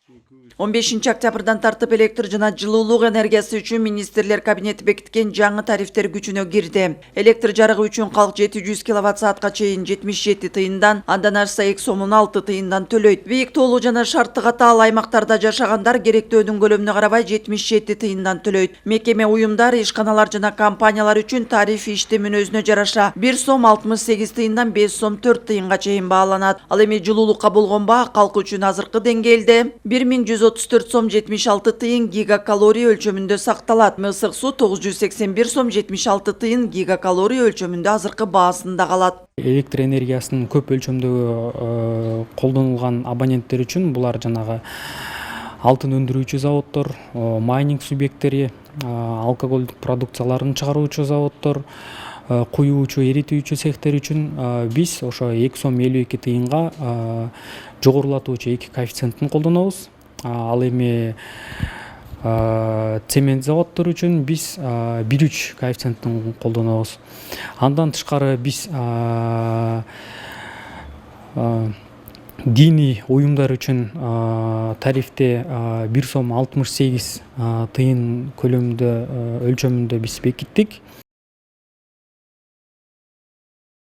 15 октябрдан тартып электр жана жылуулук энергиясы үчүн министрлер кабинети бекиткен жаңы тарифтер күчүнө кирди. Электр жарыгы үчүн калк 700 киловатт-саатка чейин 77 тыйындан, андан ашса 2 сом 16 тыйындан төлөйт. Бийик тоолуу жана шартты катаал аймактарда жашагандар керектөөнүн көлөмүнө карабай 77 тыйындан төлөйт. Мекеме, уюмдар, ишканалар жана компаниялар үчүн тариф иштемин өзүнө жараша 1 сом 68 тыйындан 5 сом 4 тыйынга чейин бааланат. Ал эми жылуулукка болгон баа калк үчүн азыркы деңгээлде 1134 сом 76 тыйын гигакалорий өлчөмүндө сакталат. Мысык суу 981 сом 76 тыйын гигакалорий өлчөмүндө азыркы баасында калат. Электр энергиясынын көп өлчөмдөгү колдонулган абоненттер үчүн булар жанагы алтын өндүрүүчү заводдор, майнинг субъекттери, алкоголдук продукцияларын чыгаруучу заводдор, куюучу, эритүүчү цехтер үчүн биз ошо 2 сом 52 тыйынга жогорулатуучу 2 коэффициентин колдонобуз. Ал эми цемент заводдор үчүн биз 1,3 коэффициентин колдонобуз. Андан тышкары биз диний уюмдар үчүн тарифте 1 сом 68 тыйын көлөмүндө өлчөмүндө биз бекиттик.